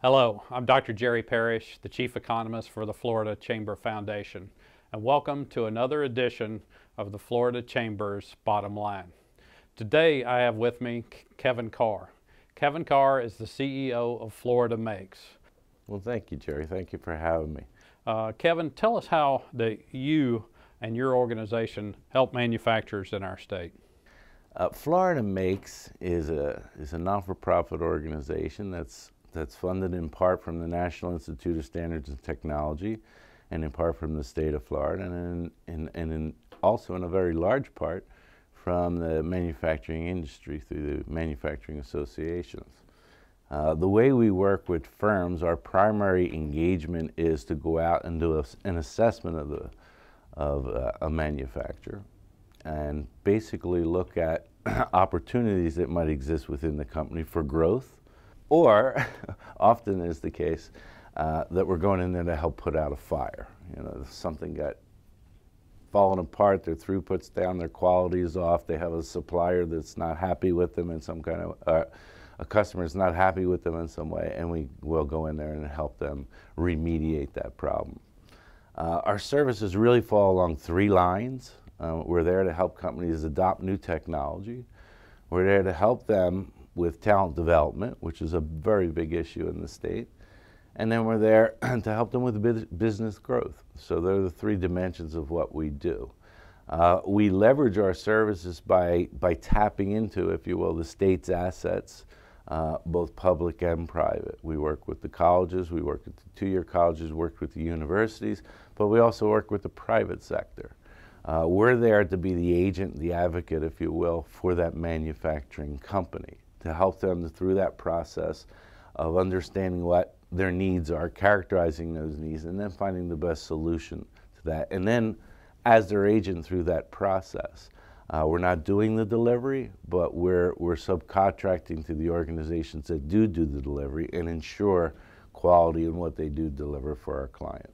Hello, I'm Dr. Jerry Parrish, the Chief Economist for the Florida Chamber Foundation, and welcome to another edition of the Florida Chamber's Bottom Line. Today I have with me Kevin Carr. Kevin Carr is the CEO of Florida Makes. Well, thank you, Jerry. Thank you for having me. Kevin, tell us how you and your organization help manufacturers in our state. Florida Makes is a non-for-profit organization that's funded in part from the National Institute of Standards and Technology, and in part from the state of Florida, and also in a very large part from the manufacturing industry through the manufacturing associations. The way we work with firms, our primary engagement is to go out and do an assessment of a manufacturer and basically look at opportunities that might exist within the company for growth, or often is the case that we're going in there to help put out a fire. You know, if something got fallen apart, their throughput's down, their quality is off, they have a supplier that's not happy with them in some kind of, a customer's not happy with them in some way, and we will go in there and help them remediate that problem. Our services really fall along three lines. We're there to help companies adopt new technology. We're there to help them with talent development, which is a very big issue in the state. And then we're there to help them with business growth. So they're the three dimensions of what we do. We leverage our services by tapping into, if you will, the state's assets, both public and private. We work with the colleges, we work with the two-year colleges, work with the universities, but we also work with the private sector. We're there to be the agent, the advocate, if you will, for that manufacturing company, to help them through that process of understanding what their needs are, characterizing those needs, and then finding the best solution to that. And then, as their agent through that process, we're not doing the delivery, but we're subcontracting to the organizations that do the delivery and ensure quality in what they do deliver for our client.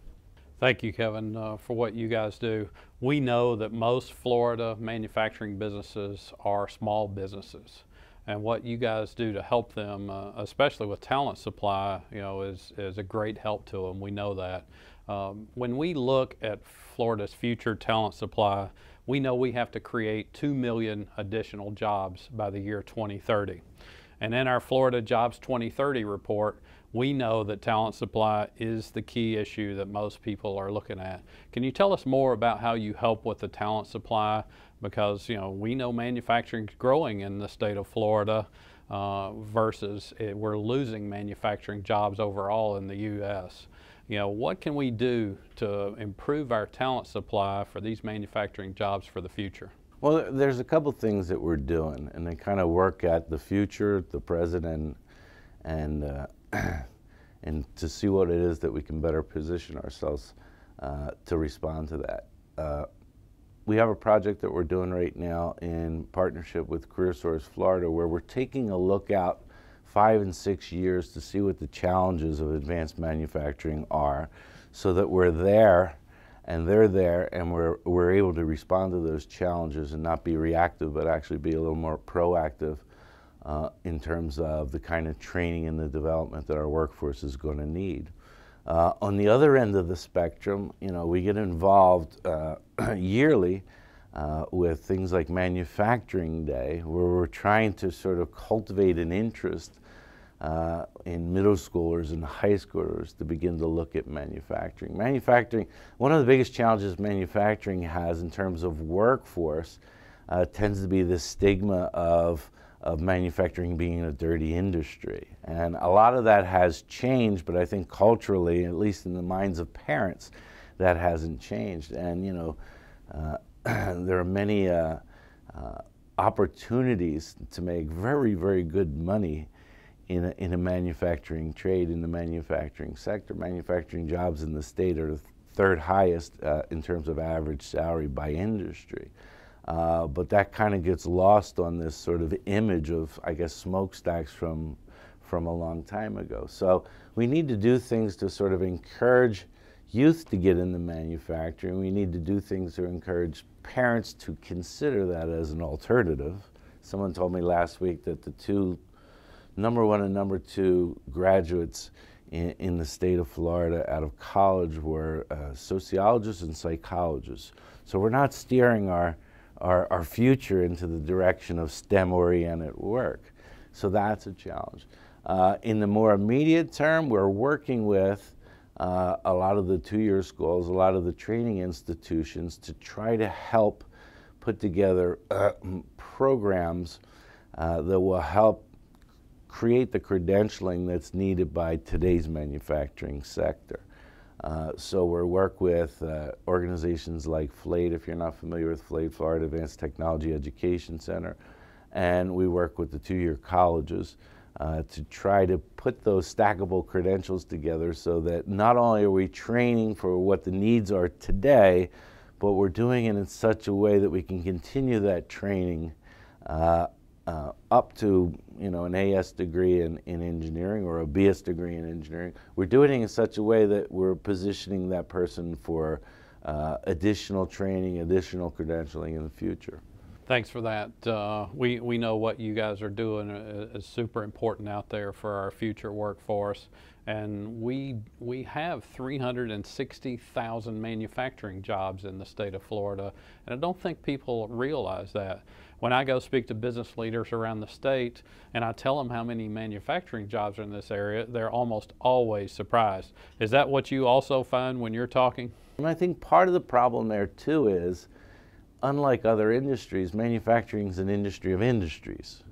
Thank you, Kevin, for what you guys do. We know that most Florida manufacturing businesses are small businesses, and what you guys do to help them, especially with talent supply, is a great help to them. We know that. When we look at Florida's future talent supply, we know we have to create 2 million additional jobs by the year 2030. And in our Florida Jobs 2030 report, we know that talent supply is the key issue that most people are looking at. Can you tell us more about how you help with the talent supply? Because we know manufacturing is growing in the state of Florida versus we're losing manufacturing jobs overall in the U.S. What can we do to improve our talent supply for these manufacturing jobs for the future? Well, there's a couple things that we're doing, and they kind of work at the future, the present, and to see what it is that we can better position ourselves to respond to that. We have a project that we're doing right now in partnership with CareerSource Florida, where we're taking a look out 5 and 6 years to see what the challenges of advanced manufacturing are, so that we're there and they're there, and we're able to respond to those challenges and not be reactive, but actually be a little more proactive in terms of the kind of training and the development that our workforce is going to need. On the other end of the spectrum, we get involved yearly with things like Manufacturing Day, where we're trying to sort of cultivate an interest in middle schoolers and high schoolers to begin to look at manufacturing. Manufacturing, one of the biggest challenges manufacturing has in terms of workforce tends to be the stigma of manufacturing being a dirty industry. And a lot of that has changed, but I think culturally, at least in the minds of parents, that hasn't changed. And there are many opportunities to make very, very good money in a manufacturing trade, in the manufacturing sector. Manufacturing jobs in the state are the third highest in terms of average salary by industry. But that kind of gets lost on this sort of image of, I guess, smokestacks from a long time ago. So we need to do things to sort of encourage youth to get into manufacturing. We need to do things to encourage parents to consider that as an alternative. Someone told me last week that the two number one and number two graduates in the state of Florida out of college were sociologists and psychologists. So we're not steering our future into the direction of STEM-oriented work. So that's a challenge. In the more immediate term, we're working with a lot of the two-year schools, a lot of the training institutions to try to help put together programs that will help create the credentialing that's needed by today's manufacturing sector. So we work with organizations like FLADE, if you're not familiar with FLADE, Florida Advanced Technology Education Center, and we work with the two-year colleges to try to put those stackable credentials together so that not only are we training for what the needs are today, but we're doing it in such a way that we can continue that training up to, you know, an AS degree in engineering or a BS degree in engineering. We're doing it in such a way that we're positioning that person for additional training, additional credentialing in the future. Thanks for that. We know what you guys are doing is super important out there for our future workforce, and we have 360,000 manufacturing jobs in the state of Florida, and I don't think people realize that. When I go speak to business leaders around the state and I tell them how many manufacturing jobs are in this area, they're almost always surprised. Is that what you also find when you're talking? And I think part of the problem there too is, unlike other industries, manufacturing is an industry of industries.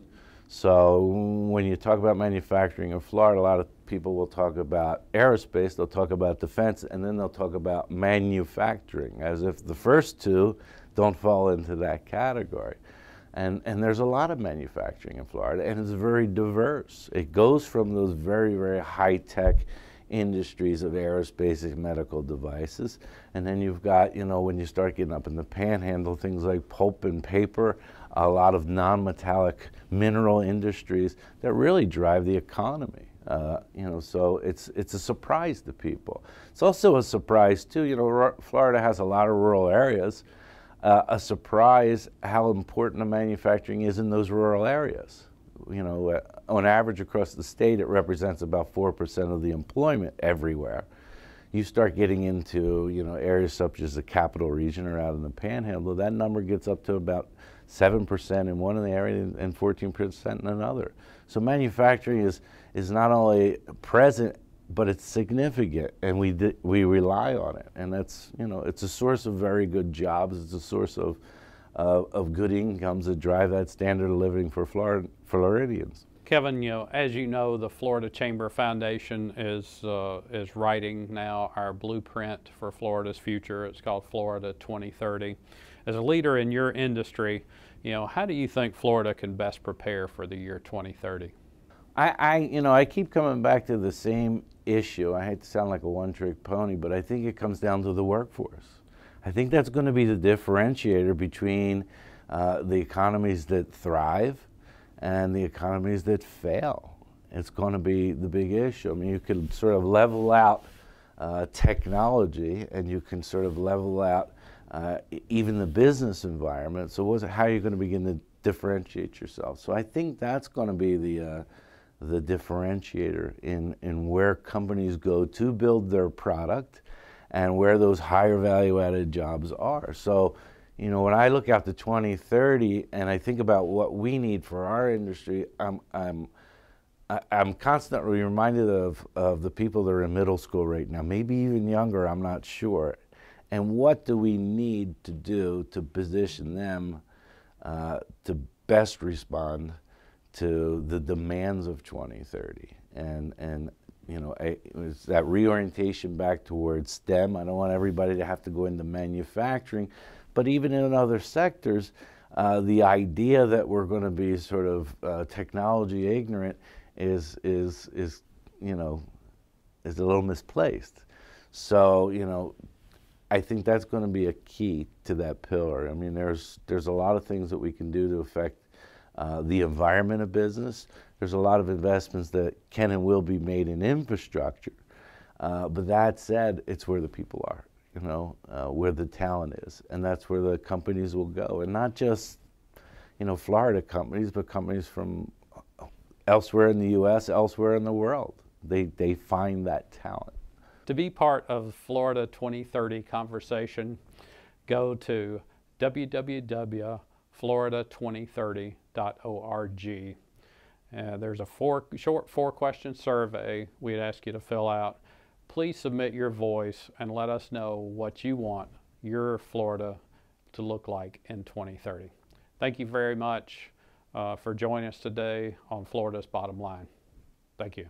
So when you talk about manufacturing in Florida, a lot of people will talk about aerospace, they'll talk about defense, and then they'll talk about manufacturing, as if the first two don't fall into that category. And there's a lot of manufacturing in Florida, and it's very diverse. It goes from those very, very high-tech industries of aerospace and medical devices, and then you've got, you know, when you start getting up in the panhandle, things like pulp and paper, a lot of non-metallic mineral industries that really drive the economy. You know, so it's a surprise to people. It's also a surprise too, you know, Florida has a lot of rural areas. A surprise how important the manufacturing is in those rural areas. You know, on average across the state, it represents about 4% of the employment everywhere. You start getting into, you know, areas such as the capital region or out in the panhandle, that number gets up to about 7% in one of the areas and 14% in another. So manufacturing is not only present, but it's significant, and we rely on it, and that's, you know, it's a source of very good jobs. It's a source of good incomes that drive that standard of living for Floridians. Kevin, you know, as you know, the Florida Chamber Foundation is writing now our blueprint for Florida's future. It's called Florida 2030. As a leader in your industry, you know, how do you think Florida can best prepare for the year 2030? You know, I keep coming back to the same issue. I hate to sound like a one-trick pony, but I think it comes down to the workforce. I think that's going to be the differentiator between the economies that thrive and the economies that fail. It's going to be the big issue. I mean, you can sort of level out technology, and you can sort of level out even the business environment. So how are you going to begin to differentiate yourself? So I think that's going to be the differentiator in where companies go to build their product and where those higher value added jobs are. So, you know, when I look out to 2030 and I think about what we need for our industry, I'm constantly reminded of the people that are in middle school right now, maybe even younger, I'm not sure. And what do we need to do to position them to best respond to the demands of 2030? And you know, it's that reorientation back towards STEM. I don't want everybody to have to go into manufacturing, but even in other sectors, the idea that we're going to be sort of technology ignorant is you know, is a little misplaced. So, you know, I think that's going to be a key to that pillar. I mean, there's a lot of things that we can do to affect the environment of business. There's a lot of investments that can and will be made in infrastructure. But that said, it's where the people are, you know, where the talent is. And that's where the companies will go. And not just, you know, Florida companies, but companies from elsewhere in the U.S., elsewhere in the world. they find that talent. To be part of the Florida 2030 conversation, go to www.florida2030.org. There's a short 4-question survey we'd ask you to fill out. Please submit your voice and let us know what you want your Florida to look like in 2030. Thank you very much for joining us today on Florida's Bottom Line. Thank you.